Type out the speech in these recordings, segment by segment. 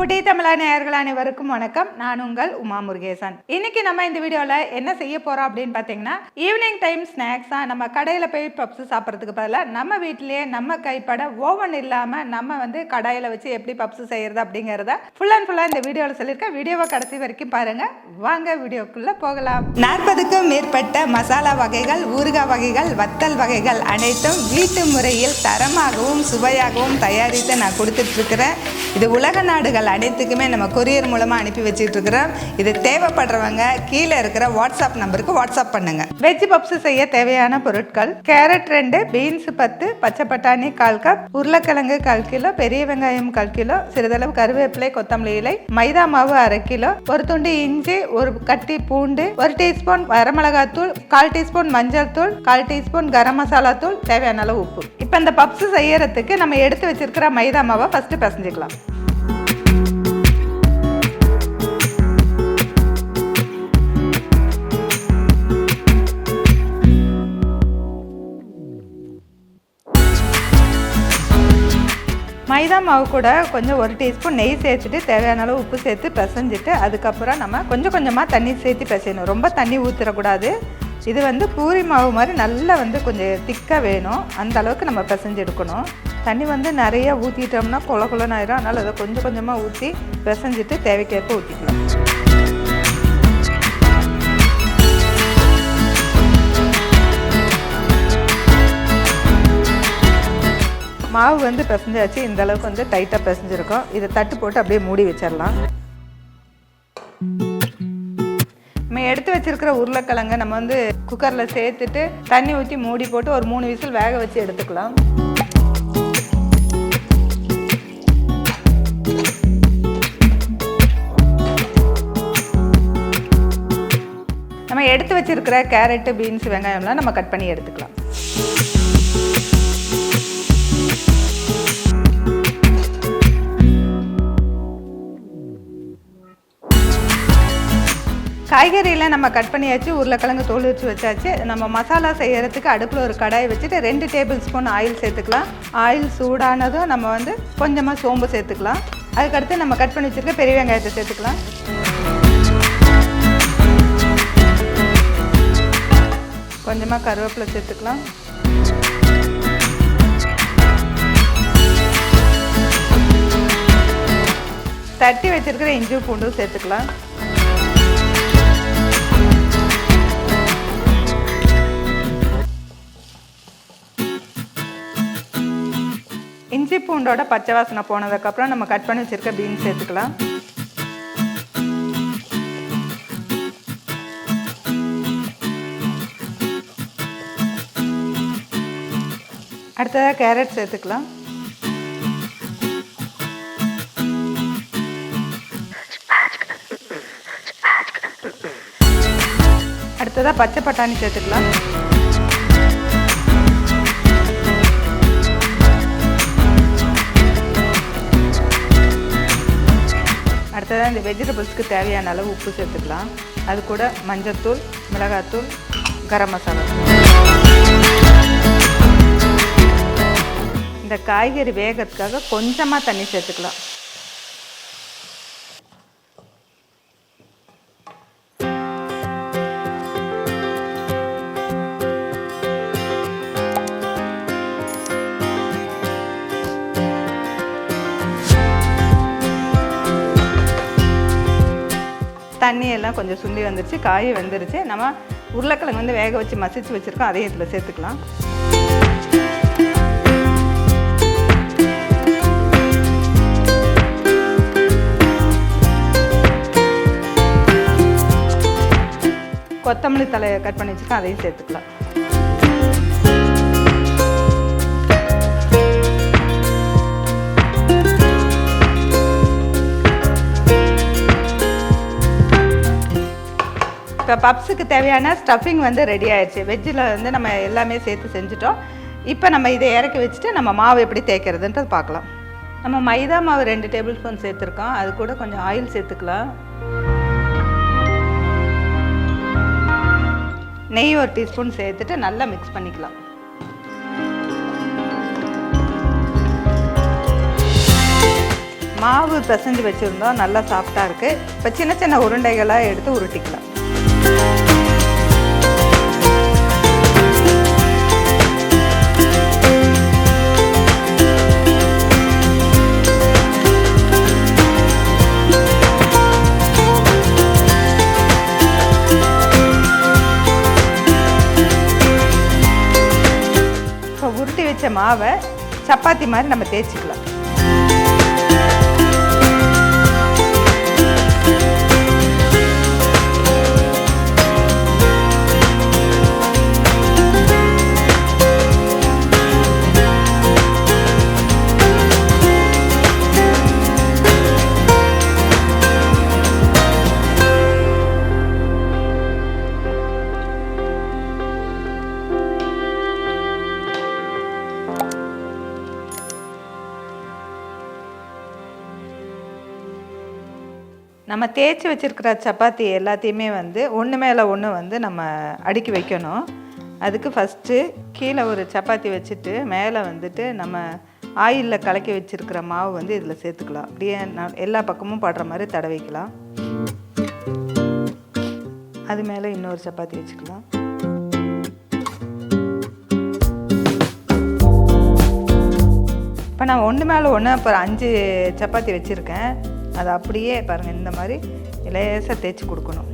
Foodie தமிழா நேயர்கள் அனைவருக்கும் வணக்கம். நான் உங்கள் உமா முருகேசன். இன்னைக்கு நம்ம இந்த வீடியோவில் என்ன செய்ய போகிறோம் அப்படின்னு பார்த்தீங்கன்னா, ஈவினிங் டைம் ஸ்நாக்ஸாக நம்ம கடையில் போய் பப்ஸ் சாப்பிட்றதுக்கு பதிலாக நம்ம வீட்டிலேயே நம்ம கைப்பட ஓவன் இல்லாமல் நம்ம கடாயில் வச்சு எப்படி பப்ஸ் செய்கிறது அப்படிங்கிறத ஃபுல்லாக இந்த வீடியோவில் சொல்லியிருக்கேன். வீடியோவை கடைசி வரைக்கும் பாருங்கள். வாங்க வீடியோக்குள்ளே போகலாம். 40க்கும் மேற்பட்ட மசாலா வகைகள், ஊறுகாய் வகைகள், வத்தல் வகைகள் அனைத்தும் வீட்டு முறையில் தரமாகவும் சுவையாகவும் தயாரித்து நான் கொடுத்துட்ருக்கிறேன். இது உலக நாடுகள் அனைத்துக்குமே நம்ம கொரியர் மூலமாக அனுப்பி வச்சுட்டு இருக்கிறோம். இது தேவைப்படுறவங்க கீழே இருக்கிற வாட்ஸ்அப் நம்பருக்கு வாட்ஸ்அப் பண்ணுங்க. வெஜ் பப்ஸ் செய்ய தேவையான பொருட்கள்: கேரட் 2, பீன்ஸ் 10, பச்சை பட்டாணி 1/4 கப், உருளைக்கிழங்கு 1/4 கிலோ, பெரிய வெங்காயம் 1/4 கிலோ, சிறிதளவு கருவேப்பிலை, கொத்தமல்லி இலை, மைதா மாவு 1/2 கிலோ, ஒரு துண்டு இஞ்சி, ஒரு கட்டி பூண்டு, 1 டீஸ்பூன் வரமிளகாத்தூள், 1/4 டீஸ்பூன் மஞ்சள் தூள், 1/4 டீஸ்பூன் கரம் மசாலா தூள், தேவையான அளவு உப்பு. இப்போ இந்த பப்ஸ் செய்யறதுக்கு நம்ம எடுத்து வச்சிருக்கிற மைதா மாவை ஃபர்ஸ்ட் பிசைஞ்சிக்கலாம். மைதா மாவு கூட கொஞ்சம் 1 டீஸ்பூன் நெய் சேர்த்துட்டு தேவையான அளவு உப்பு சேர்த்து பிசைஞ்சிட்டு அதுக்கப்புறம் நம்ம கொஞ்சம் கொஞ்சமாக தண்ணி சேர்த்து பிசையணும். ரொம்ப தண்ணி ஊற்றிடக்கூடாது. இது பூரி மாவு மாதிரி நல்லா கொஞ்சம் திக்காக வேணும். அந்த அளவுக்கு நம்ம பிசைஞ்சு எடுக்கணும். தண்ணி நிறைய ஊற்றிட்டோம்னா கொலன்னு ஆயிரும். அதனால் அதை கொஞ்சம் கொஞ்சமாக ஊற்றி பிசைஞ்சிட்டு தேவைக்கேற்ப ஊற்றிக்கலாம். மாவு பிசைஞ்சாச்சு. இந்த அளவுக்கு டைட்டாக பிசைஞ்சிருக்கோம். இதை தட்டு போட்டு அப்படியே மூடி வச்சிடலாம். நம்ம எடுத்து வச்சிருக்கிற உருளைக்கிழங்க நம்ம குக்கரில் சேர்த்துட்டு தண்ணி ஊற்றி மூடி போட்டு ஒரு 3 விசில் வேக வச்சு எடுத்துக்கலாம். நம்ம எடுத்து வச்சிருக்கிற கேரட்டு, பீன்ஸ், வெங்காயம்லாம் நம்ம கட் பண்ணி எடுத்துக்கலாம். காய்கறியில் நம்ம கட் பண்ணியாச்சு. உருளைக்கிழங்கு தோல் வச்சு வச்சாச்சு. நம்ம மசாலா செய்யறதுக்கு அடுப்பில் ஒரு கடாய் வச்சுட்டு 2 டேபிள் ஸ்பூன் ஆயில் சேர்த்துக்கலாம். ஆயில் சூடானதும் நம்ம கொஞ்சமாக சோம்பு சேர்த்துக்கலாம். அதுக்கடுத்து நம்ம கட் பண்ணி வச்சுருக்க பெரிய வெங்காயத்தை சேர்த்துக்கலாம். கொஞ்சமாக கருவேப்பிலை சேர்த்துக்கலாம். தட்டி வச்சிருக்கிற இஞ்சி பூண்டும் சேர்த்துக்கலாம். இஞ்சி பூண்டோட பச்சை வாசனை போனதுக்கப்புறம் நம்ம கட் பண்ணி வச்சிருக்க பீன்ஸ் சேர்த்துக்கலாம். அடுத்ததாக கேரட் சேர்த்துக்கலாம். அடுத்ததாக பச்சை பட்டாணி சேர்த்துக்கலாம். அடுத்ததாக இந்த வெஜிடபிள்ஸ்க்கு தேவையான அளவு உப்பு சேர்த்துக்கலாம். அது கூட மஞ்சத்தூள், மிளகாத்தூள், கரம் மசாலா. இந்த காய்கறி வேகிறதுக்காக கொஞ்சமாக தண்ணி சேர்த்துக்கலாம். தண்ணியெல்லாம் கொஞ்சம் சுண்டி வந்துருச்சு. காய் வெந்துருச்சு. நம்ம உருளைக்கிழங்கு வேக வச்சு மசிச்சு வச்சுருக்கோம். அதையும் இதில் சேர்த்துக்கலாம். கொத்தமல்லி தலையை கட் பண்ணி வச்சுருக்கோம். அதையும் சேர்த்துக்கலாம். இப்போ பப்ஸுக்கு தேவையான ஸ்டஃபிங் ரெடி ஆயிடுச்சு. வெஜ்ஜில் நம்ம எல்லாமே சேர்த்து செஞ்சுட்டோம். இப்போ நம்ம இதை இறக்கி வச்சுட்டு நம்ம மாவு எப்படி தேய்க்கிறதுன்றது பார்க்கலாம். நம்ம மைதா மாவு 2 டேபிள் ஸ்பூன் சேர்த்துருக்கோம். அது கூட கொஞ்சம் ஆயில் சேர்த்துக்கலாம். நெய் 1 டீஸ்பூன் சேர்த்துட்டு நல்லா மிக்ஸ் பண்ணிக்கலாம். மாவு பிசைஞ்சு வச்சுருந்தோம், நல்லா சாஃப்டாக இருக்குது. இப்போ சின்ன சின்ன உருண்டைகளாக எடுத்து உருட்டிக்கலாம். இப்போ உருட்டி வச்ச மாவை சப்பாத்தி மாதிரி நம்ம தேய்ச்சிக்கலாம். நம்ம தேய்ச்சி வச்சுருக்கிற சப்பாத்தி எல்லாத்தையுமே வந்து ஒன்று மேலே ஒன்று வந்து நம்ம அடுக்கி வைக்கணும். அதுக்கு ஃபஸ்ட்டு கீழே ஒரு சப்பாத்தி வச்சுட்டு மேலே வந்துட்டு நம்ம ஆயிலில் கலக்கி வச்சுருக்கிற மாவு வந்து இதில் சேர்த்துக்கலாம். அப்படியே எல்லா பக்கமும் படுற மாதிரி தடவிக்கலாம். அது மேலே இன்னொரு சப்பாத்தி வச்சுக்கலாம். இப்போ நான் ஒன்று மேலே ஒன்று அப்புறம் 5 சப்பாத்தி வச்சுருக்கேன். அதை அப்படியே பாருங்கள், இந்த மாதிரி லேசாக தேய்ச்சி கொடுக்கணும்.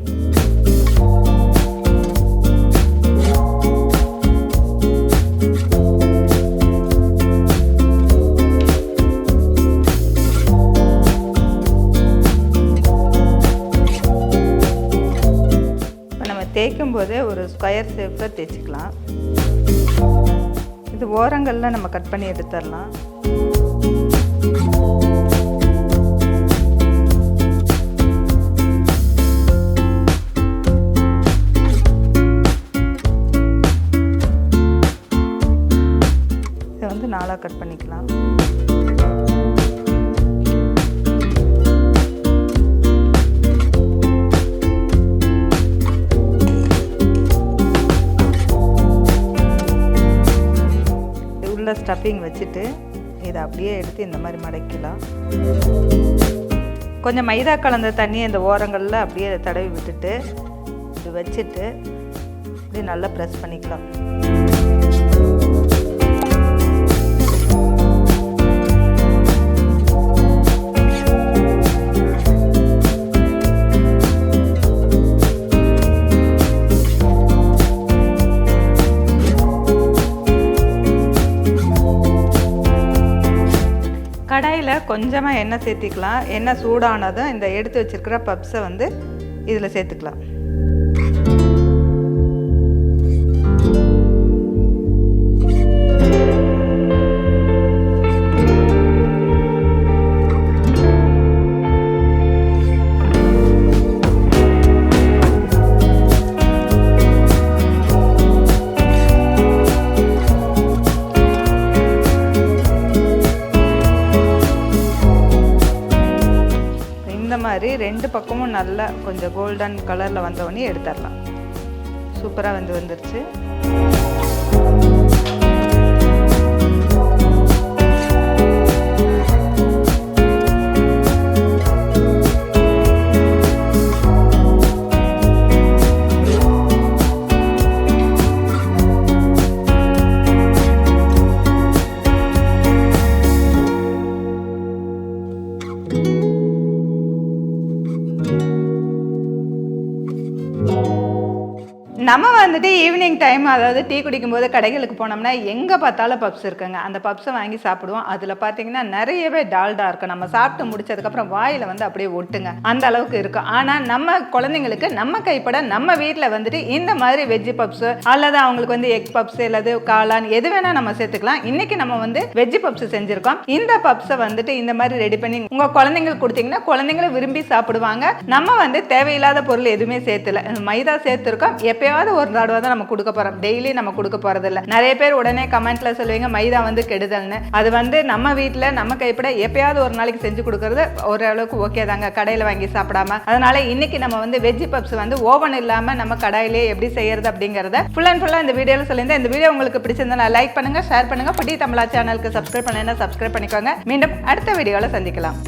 இப்போ நம்ம தேய்க்கும் போதே ஒரு ஸ்கொயர் ஷேப்பில் தேய்ச்சிக்கலாம். இது ஓரங்களில் நம்ம கட் பண்ணி எடுத்துடலாம். நாளாக கட் பண்ணிக்கலாம். உள்ள ஸ்டஃபிங் வச்சுட்டு இதை அப்படியே எடுத்து இந்த மாதிரி மடக்கலாம். கொஞ்சம் மைதா கலந்த தண்ணியை இந்த ஓரங்களில் அப்படியே தடவி விட்டுட்டு இது வச்சுட்டு இப்படி நல்லா ப்ரெஸ் பண்ணிக்கலாம். கடாயில் கொஞ்சமாக எண்ணெய் சேர்த்திக்கலாம். எண்ணெய் சூடானதும் இந்த எடுத்து வச்சுருக்கிற பப்ஸை வந்து இதில் சேர்த்துக்கலாம். மாதிரி 2 பக்கமும் நல்லா கொஞ்சம் கோல்டன் கலரில் வந்தோடனே எடுத்துடலாம். சூப்பராக வந்துருச்சு. நம்ம வந்துட்டு ஈவினிங் டைம், அதாவது டீ குடிக்கும்போது கடைகளுக்கு போனோம்னா எங்கே பார்த்தாலும் பப்ஸ் இருக்குங்க. அந்த பப்ஸை வாங்கி சாப்பிடுவோம். அதில் பார்த்தீங்கன்னா நிறையவே டால்டா இருக்கும். நம்ம சாப்பிட்டு முடிச்சதுக்கப்புறம் வாயில் வந்து அப்படியே ஒட்டுங்க, அந்த அளவுக்கு இருக்கும். ஆனால் நம்ம குழந்தைங்களுக்கு நம்ம கைப்பட நம்ம வீட்டில் வந்துட்டு இந்த மாதிரி வெஜ்ஜு பப்ஸு அல்லது அவங்களுக்கு வந்து எக் பப்ஸ் அல்லது காளான் எது வேணால் நம்ம சேர்த்துக்கலாம். இன்னைக்கு நம்ம வந்து வெஜ்ஜு பப்ஸ் செஞ்சுருக்கோம். இந்த பப்ஸை வந்துட்டு இந்த மாதிரி ரெடி பண்ணி உங்கள் குழந்தைங்களுக்கு கொடுத்தீங்கன்னா குழந்தைங்களும் விரும்பி சாப்பிடுவாங்க. நம்ம வந்து தேவையில்லாத பொருள் எதுவுமே சேர்த்துல, மைதா சேர்த்துருக்கோம். எப்பயாவது ஒரு தடவை தான் நம்ம கொடுக்க போறோம், டெய்லி நம்ம கொடுக்க போறது இல்லை. நிறைய பேர் உடனே கமெண்ட்ல சொல்லுவீங்க மைதா வந்து கெடுதல்னு. அது வந்து நம்ம வீட்டில் நம்ம கைப்பட எப்பயாவது ஒரு நாளைக்கு செஞ்சு கொடுக்கறது ஓரளவுக்கு ஓகே தாங்க, கடையில் வாங்கி சாப்பிடாம. அதனால இன்னைக்கு நம்ம வந்து வெஜ் பப்ஸ் வந்து ஓவன் இல்லாம நம்ம கடாயிலே எப்படி செய்யறது அப்படிங்கறத ஃபுல் அண்ட் ஃபுல்லா இந்த வீடியோல சொல்லியிருந்தேன். இந்த வீடியோ உங்களுக்கு பிடிச்சிருந்தா லைக் பண்ணுங்க, ஷேர் பண்ணுங்க. புடி தமிழா சேனலுக்கு சப்ஸ்கிரைப் பண்ணலைன்னா சப்ஸ்கிரைப் பண்ணிக்கோங்க. மீண்டும் அடுத்த வீடியோல சந்திக்கலாம்.